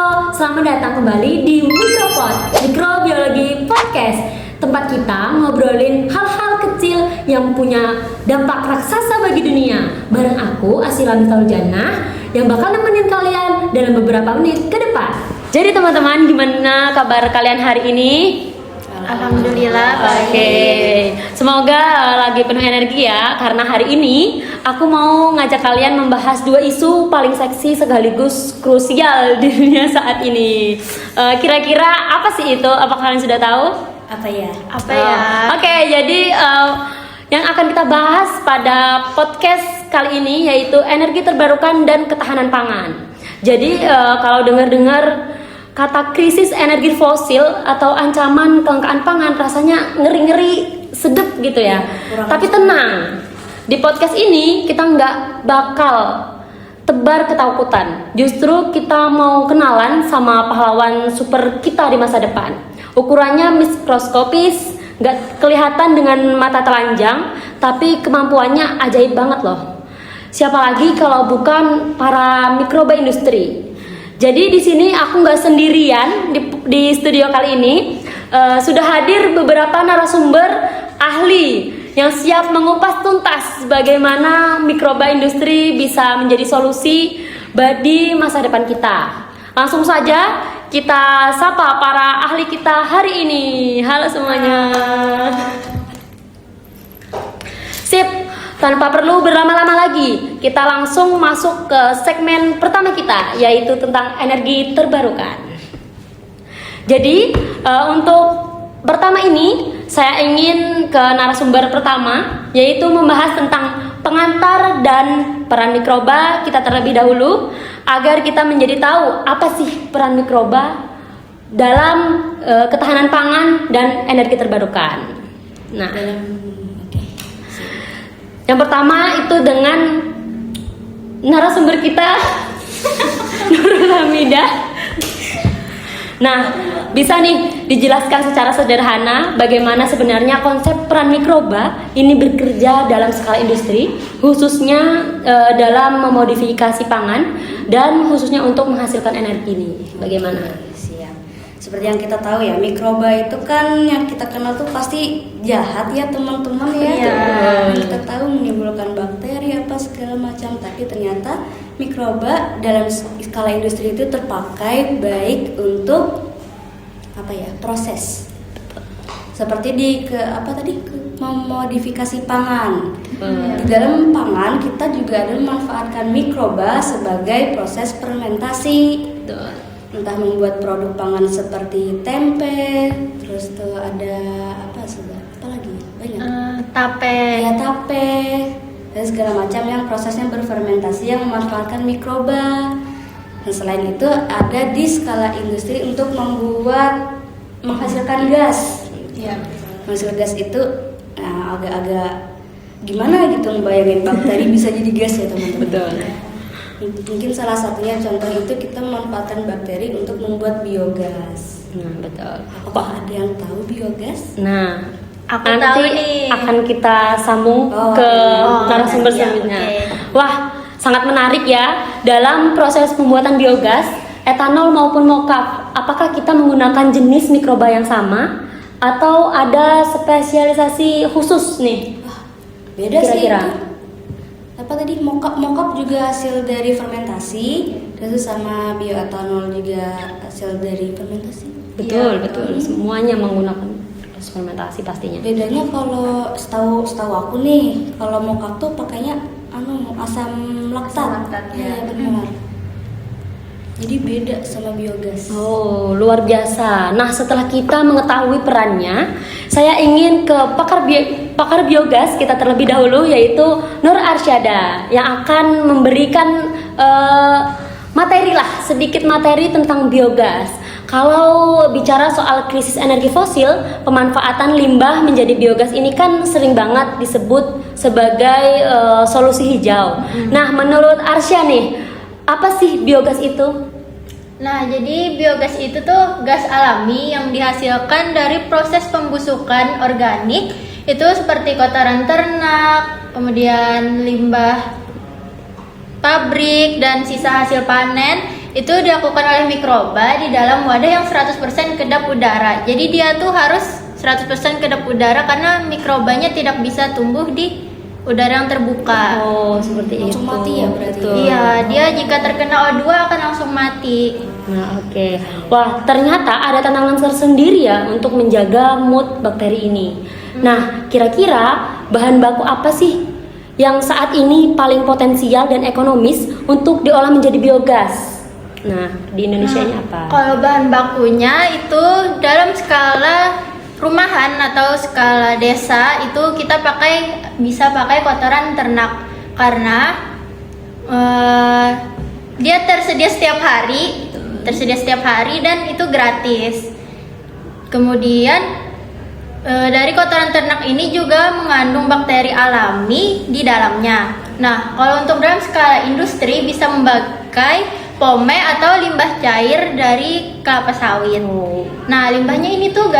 selamat datang kembali di Mikropod, Mikrobiologi Podcast. Tempat kita ngobrolin hal-hal kecil yang punya dampak raksasa bagi dunia. Bareng aku, Asila Miftahul-Jannah, yang bakal nemenin kalian dalam beberapa menit ke depan. Jadi teman-teman, gimana kabar kalian hari ini? Alhamdulillah baik. Oke, semoga lagi penuh energi ya. Karena hari ini aku mau ngajak kalian membahas dua isu paling seksi sekaligus krusial di dunia saat ini. Kira-kira apa sih itu? Apa kalian sudah tahu? Apa ya? Oke, jadi yang akan kita bahas pada podcast kali ini yaitu energi terbarukan dan ketahanan pangan. Jadi kalau dengar-dengar kata krisis energi fosil atau ancaman kelangkaan pangan rasanya ngeri-ngeri sedep gitu ya. Tapi tenang, di podcast ini kita nggak bakal tebar ketakutan. Justru kita mau kenalan sama pahlawan super kita di masa depan. Ukurannya mikroskopis, nggak kelihatan dengan mata telanjang, tapi kemampuannya ajaib banget loh. Siapa lagi kalau bukan para mikroba industri. Jadi di sini aku nggak sendirian di studio kali ini. Sudah hadir beberapa narasumber ahli yang siap mengupas tuntas bagaimana mikroba industri bisa menjadi solusi di masa depan kita. Langsung saja kita sapa para ahli kita hari ini. Halo semuanya. Sip. Tanpa perlu berlama-lama lagi, kita langsung masuk ke segmen pertama kita, yaitu tentang energi terbarukan. Jadi, untuk pertama ini, saya ingin ke narasumber pertama, yaitu membahas tentang pengantar dan peran mikroba kita terlebih dahulu, agar kita menjadi tahu apa sih peran mikroba dalam ketahanan pangan dan energi terbarukan. Nah, yang pertama itu dengan narasumber kita Nurul Hamidah. Nah, bisa nih dijelaskan secara sederhana bagaimana sebenarnya konsep peran mikroba ini bekerja dalam skala industri, khususnya dalam memodifikasi pangan dan khususnya untuk menghasilkan energi ini. Bagaimana? Seperti yang kita tahu ya, mikroba itu kan yang kita kenal tuh pasti jahat ya teman-teman ya. Yang kita tahu menimbulkan bakteri apa segala macam, tapi ternyata mikroba dalam skala industri itu terpakai baik untuk proses. Seperti memodifikasi pangan. Di dalam pangan kita juga ada memanfaatkan mikroba sebagai proses fermentasi. Entah membuat produk pangan seperti tempe, terus tuh ada apa lagi banyak tape dan segala macam yang prosesnya berfermentasi yang memanfaatkan mikroba. Dan selain itu ada di skala industri untuk menghasilkan gas. Menghasilkan gas itu agak-agak gimana gitu ngebayangin bakteri bisa jadi gas ya teman-teman. Betul. Mungkin salah satunya contoh itu kita memanfaatkan bakteri untuk membuat biogas. Betul. Apakah ada yang tahu biogas? Nah, Aku nanti tahu nih. akan kita sambung ke narasumber selanjutnya. Wah, sangat menarik ya. Dalam proses pembuatan biogas, etanol maupun mocap, apakah kita menggunakan jenis mikroba yang sama atau ada spesialisasi khusus nih? Beda kira-kira. sih. Mocap juga hasil dari fermentasi, terus sama bioetanol juga hasil dari fermentasi. Betul. Semuanya menggunakan proses fermentasi pastinya. Bedanya kalau setahu aku nih, kalau mocap tuh pakainya asam laktat. Iya benar. Jadi beda sama biogas. Oh, luar biasa. Nah, setelah kita mengetahui perannya, saya ingin ke pakar biogas kita terlebih dahulu, yaitu Nur Arsyada yang akan memberikan sedikit materi tentang biogas. Kalau bicara soal krisis energi fosil, pemanfaatan limbah menjadi biogas ini kan sering banget disebut sebagai solusi hijau. Nah, menurut Arsya nih, apa sih biogas itu? Nah, jadi biogas itu tuh gas alami yang dihasilkan dari proses pembusukan organik. Itu seperti kotoran ternak, kemudian limbah pabrik dan sisa hasil panen itu dilakukan oleh mikroba di dalam wadah yang 100% kedap udara. Jadi dia tuh harus 100% kedap udara karena mikrobanya tidak bisa tumbuh di udara yang terbuka. Oh, seperti itu. Langsung mati ya berarti? Betul. Iya, dia jika terkena O2 akan langsung mati. Nah, oke. Wah, ternyata ada tantangan tersendiri ya untuk menjaga mood bakteri ini. Nah, kira-kira bahan baku apa sih yang saat ini paling potensial dan ekonomis untuk diolah menjadi biogas? Nah, di Indonesia ini apa? Kalau bahan bakunya itu dalam skala rumahan atau skala desa itu kita bisa pakai kotoran ternak karena dia tersedia setiap hari dan itu gratis. Kemudian dari kotoran ternak ini juga mengandung bakteri alami di dalamnya. Nah, kalau untuk dalam skala industri bisa memakai pome atau limbah cair dari kelapa sawit. Nah, limbahnya ini tuh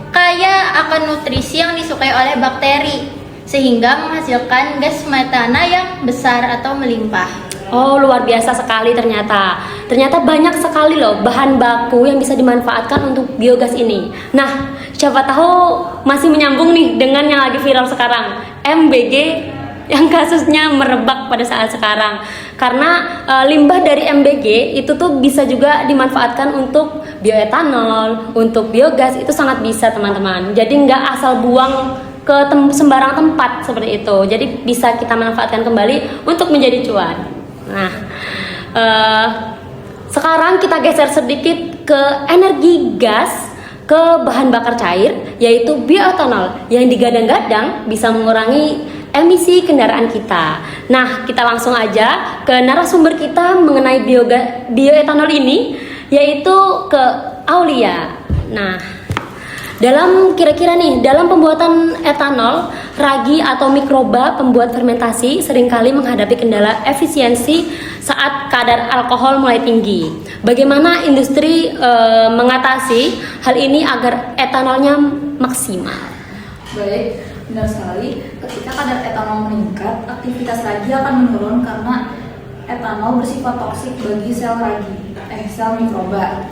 kaya akan nutrisi yang disukai oleh bakteri sehingga menghasilkan gas metana yang besar atau melimpah. Oh, luar biasa sekali ternyata. Ternyata banyak sekali loh bahan baku yang bisa dimanfaatkan untuk biogas ini. Nah, siapa tahu masih menyambung nih dengan yang lagi viral sekarang, MBG yang kasusnya merebak pada saat sekarang. Karena limbah dari MBG itu tuh bisa juga dimanfaatkan untuk bioetanol, untuk biogas, itu sangat bisa teman-teman. Jadi nggak asal buang ke sembarang tempat seperti itu. Jadi bisa kita manfaatkan kembali untuk menjadi cuan. Nah, sekarang kita geser sedikit ke energi gas, ke bahan bakar cair, yaitu bioetanol yang digadang-gadang bisa mengurangi emisi kendaraan kita. Nah, kita langsung aja ke narasumber kita mengenai bioetanol ini, yaitu ke Aulia. Nah, dalam pembuatan etanol, ragi atau mikroba pembuat fermentasi seringkali menghadapi kendala efisiensi saat kadar alkohol mulai tinggi. Bagaimana industri mengatasi hal ini agar etanolnya maksimal? Baik, benar sekali. Ketika kadar etanol meningkat, aktivitas ragi akan menurun karena etanol bersifat toksik bagi sel mikroba.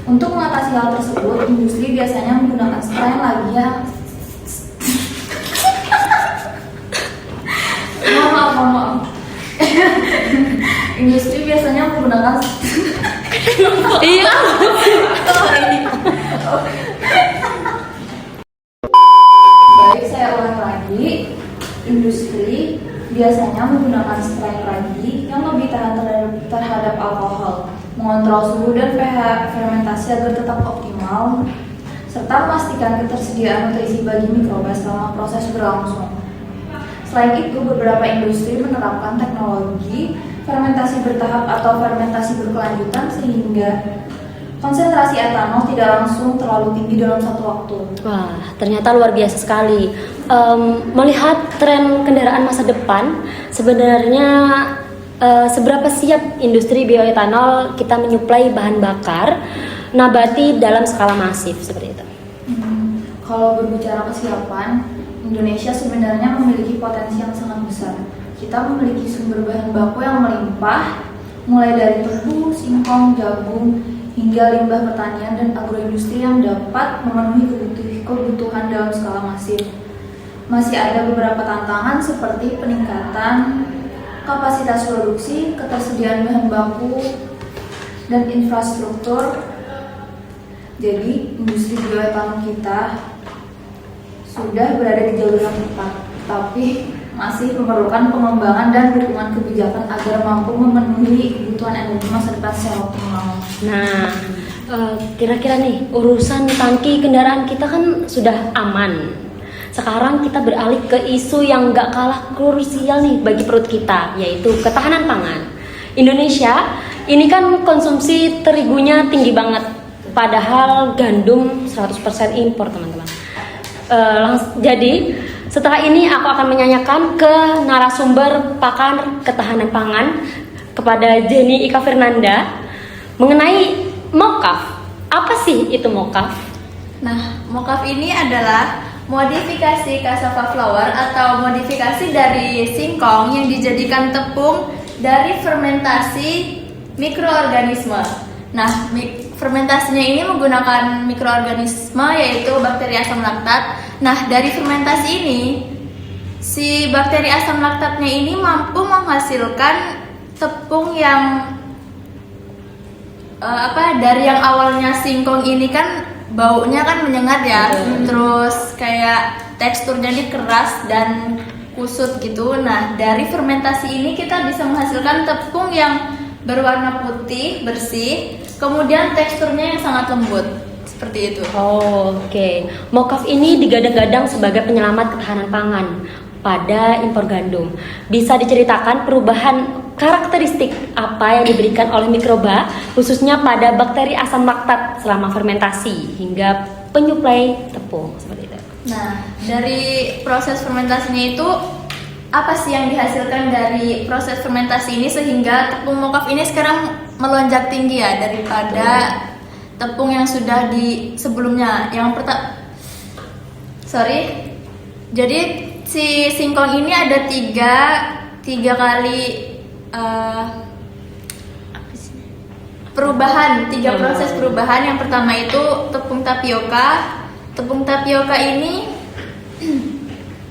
Untuk mengatasi hal tersebut, industri biasanya menggunakan strain ragi yang maaf. Industri biasanya menggunakan Iya. Baik, saya ulang lagi. Industri biasanya menggunakan strain ragi yang lebih tahan terhadap alkohol, mengontrol suhu dan pH fermentasi agar tetap optimal, serta memastikan ketersediaan nutrisi bagi mikroba selama proses berlangsung. Selain itu, beberapa industri menerapkan teknologi fermentasi bertahap atau fermentasi berkelanjutan sehingga konsentrasi etanol tidak langsung terlalu tinggi dalam satu waktu. Wah, ternyata luar biasa sekali. Melihat tren kendaraan masa depan, sebenarnya seberapa siap industri bioetanol kita menyuplai bahan bakar nabati dalam skala masif seperti itu? Kalau berbicara kesiapan, Indonesia sebenarnya memiliki potensi yang sangat besar. Kita memiliki sumber bahan baku yang melimpah, mulai dari tebu, singkong, jagung, hingga limbah pertanian dan agroindustri yang dapat memenuhi kebutuhan dalam skala masif. Masih ada beberapa tantangan seperti peningkatan kapasitas produksi, ketersediaan bahan baku, dan infrastruktur. Jadi, industri bioetanol kita sudah berada di jalur yang tepat, tapi masih memerlukan pengembangan dan dukungan kebijakan agar mampu memenuhi kebutuhan energi masa depan secara optimal. Nah, kira-kira nih urusan tangki kendaraan kita kan sudah aman. Sekarang kita beralih ke isu yang gak kalah krusial nih bagi perut kita, yaitu ketahanan pangan. Indonesia ini kan konsumsi terigunya tinggi banget, padahal gandum 100% impor teman-teman. Jadi setelah ini aku akan menyanyikan ke narasumber pakar ketahanan pangan kepada Jenny Ika Fernanda mengenai mokaf. Apa sih itu mokaf? Nah, mokaf ini adalah modifikasi cassava flour atau modifikasi dari singkong yang dijadikan tepung dari fermentasi mikroorganisme. Nah, fermentasinya ini menggunakan mikroorganisme yaitu bakteri asam laktat. Nah, dari fermentasi ini si bakteri asam laktatnya ini mampu menghasilkan tepung yang dari yang awalnya singkong ini kan baunya kan menyengat ya, terus kayak teksturnya ini keras dan kusut gitu. Nah, dari fermentasi ini kita bisa menghasilkan tepung yang berwarna putih, bersih, kemudian teksturnya yang sangat lembut. Seperti itu. Oke. Mocaf ini digadang-gadang sebagai penyelamat ketahanan pangan pada impor gandum. Bisa diceritakan perubahan karakteristik apa yang diberikan oleh mikroba khususnya pada bakteri asam laktat selama fermentasi hingga penyuplai tepung seperti itu. Nah, dari proses fermentasinya itu apa sih yang dihasilkan dari proses fermentasi ini sehingga tepung mocaf ini sekarang melonjak tinggi ya daripada tepung yang sudah di sebelumnya. Jadi si singkong ini ada tiga kali proses perubahan. Yang pertama itu tepung tapioka. Tepung tapioka ini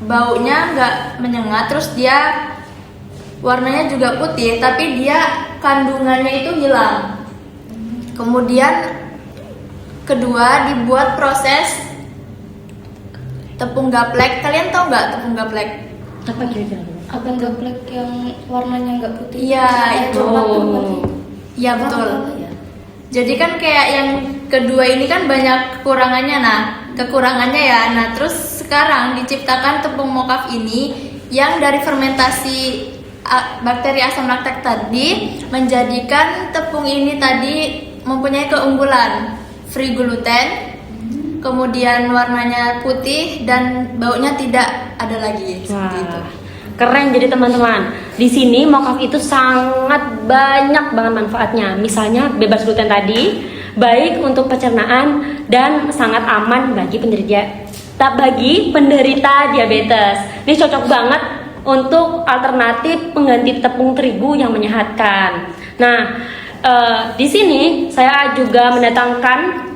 baunya nggak menyengat, terus dia warnanya juga putih, tapi dia kandungannya itu hilang. Kemudian kedua dibuat proses tepung gaplek. Kalian tahu nggak tepung gaplek? Apa kira-kira? Abang gaplek yang warnanya nggak putih. Iya, itu. Iya, betul. Ya. Jadi kan kayak yang kedua ini kan banyak kekurangannya. Nah, kekurangannya ya. Nah, terus sekarang diciptakan tepung mocaf ini yang dari fermentasi bakteri asam laktat tadi menjadikan tepung ini tadi mempunyai keunggulan free gluten, kemudian warnanya putih dan baunya tidak ada lagi seperti itu. Keren. Jadi teman-teman, di sini mocaf itu sangat banyak banget manfaatnya. Misalnya bebas gluten tadi, baik untuk pencernaan dan sangat aman bagi penderita diabetes. Ini cocok banget untuk alternatif pengganti tepung terigu yang menyehatkan. Nah, di sini saya juga mendatangkan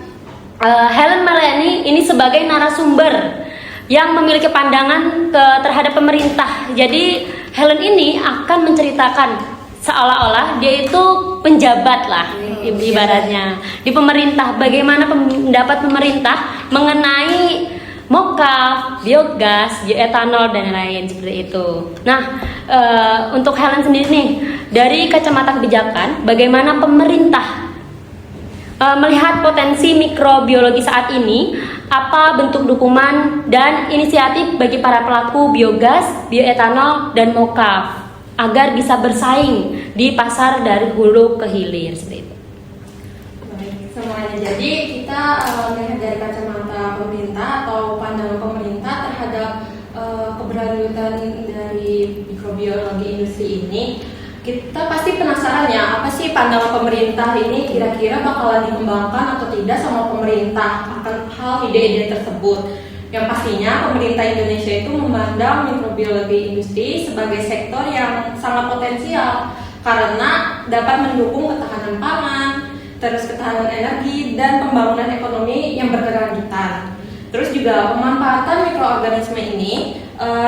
Helen Melanie ini sebagai narasumber yang memiliki pandangan terhadap pemerintah. Jadi Helen ini akan menceritakan seolah-olah dia itu penjabat lah ibaratnya di pemerintah. Bagaimana pendapat pemerintah mengenai mocaf, biogas, bioetanol dan lain seperti itu. Nah, untuk Helen sendiri nih, dari kacamata kebijakan, bagaimana pemerintah melihat potensi mikrobiologi saat ini, apa bentuk dukungan dan inisiatif bagi para pelaku biogas, bioetanol, dan mocaf agar bisa bersaing di pasar dari hulu ke hilir seperti itu. Baik, semuanya. Jadi kita melihat dari kacamata pemerintah atau pandangan pemerintah terhadap keberlanjutan dari mikrobiologi industri ini. Kita pasti penasaran ya, apa sih pandangan pemerintah ini kira-kira bakalan dikembangkan atau tidak sama pemerintah akan hal ide-ide tersebut. Yang pastinya pemerintah Indonesia itu memandang mikrobiologi industri sebagai sektor yang sangat potensial karena dapat mendukung ketahanan pangan, terus ketahanan energi dan pembangunan ekonomi yang berkelanjutan. Terus juga pemanfaatan mikroorganisme ini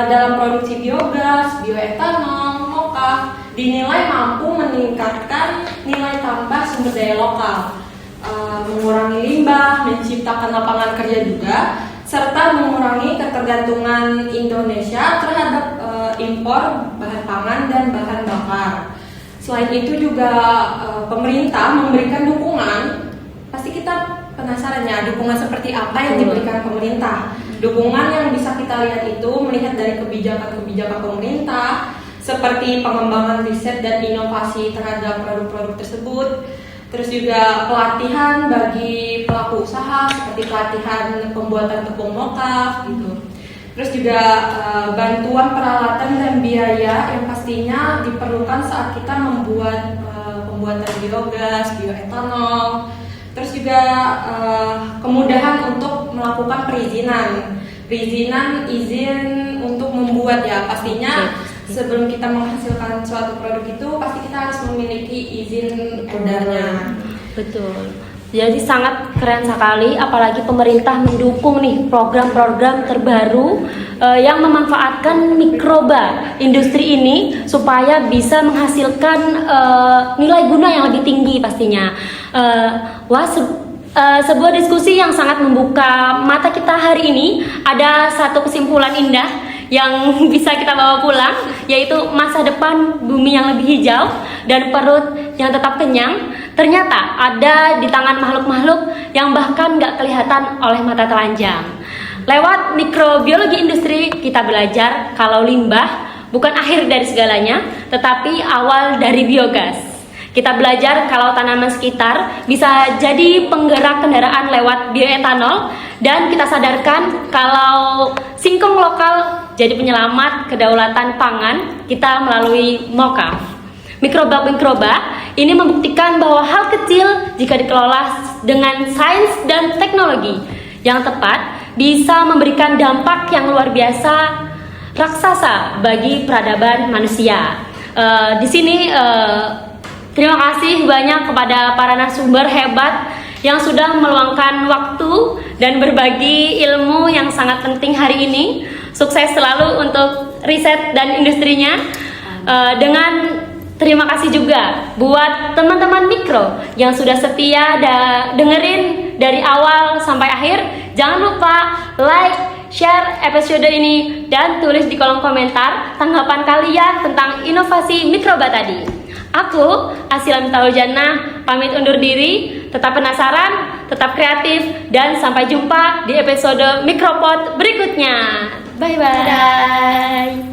dalam produksi biogas, bioetanol, mocaf dinilai mampu meningkatkan nilai tambah sumber daya lokal, mengurangi limbah, menciptakan lapangan kerja juga, serta mengurangi ketergantungan Indonesia terhadap impor bahan pangan dan bahan bakar. Selain itu juga pemerintah memberikan dukungan. Pasti kita penasaran ya, dukungan seperti apa yang diberikan pemerintah. Dukungan yang bisa kita lihat itu melihat dari kebijakan-kebijakan pemerintah seperti pengembangan riset dan inovasi terhadap produk-produk tersebut. Terus juga pelatihan bagi pelaku usaha seperti pelatihan pembuatan tepung mocaf gitu. Terus juga bantuan peralatan dan biaya yang pastinya diperlukan saat kita membuat pembuatan biogas, bioetanol. Terus juga kemudahan untuk melakukan izin untuk membuat ya pastinya sebelum kita menghasilkan suatu produk itu pasti kita harus memiliki izin edarnya. Betul. Jadi sangat keren sekali, apalagi pemerintah mendukung nih program-program terbaru yang memanfaatkan mikroba industri ini supaya bisa menghasilkan nilai guna yang lebih tinggi pastinya. Sebuah diskusi yang sangat membuka mata kita hari ini. Ada satu kesimpulan indah yang bisa kita bawa pulang, yaitu masa depan bumi yang lebih hijau dan perut yang tetap kenyang ternyata ada di tangan makhluk-makhluk yang bahkan gak kelihatan oleh mata telanjang. Lewat mikrobiologi industri kita belajar kalau limbah bukan akhir dari segalanya, tetapi awal dari biogas. Kita belajar kalau tanaman sekitar bisa jadi penggerak kendaraan lewat bioetanol, dan kita sadarkan kalau singkong lokal jadi penyelamat kedaulatan pangan kita melalui mokaf. Mikroba-mikroba ini membuktikan bahwa hal kecil jika dikelola dengan sains dan teknologi yang tepat bisa memberikan dampak yang luar biasa raksasa bagi peradaban manusia. Di sini terima kasih banyak kepada para narasumber hebat yang sudah meluangkan waktu dan berbagi ilmu yang sangat penting hari ini. Sukses selalu untuk riset dan industrinya. Dengan terima kasih juga buat teman-teman mikro yang sudah setia dengerin dari awal sampai akhir. Jangan lupa like, share episode ini, dan tulis di kolom komentar tanggapan kalian tentang inovasi mikroba tadi. Aku, Asila Mitahul Jannah, pamit undur diri. Tetap penasaran, tetap kreatif, dan sampai jumpa di episode Mikropod berikutnya. Bye-bye.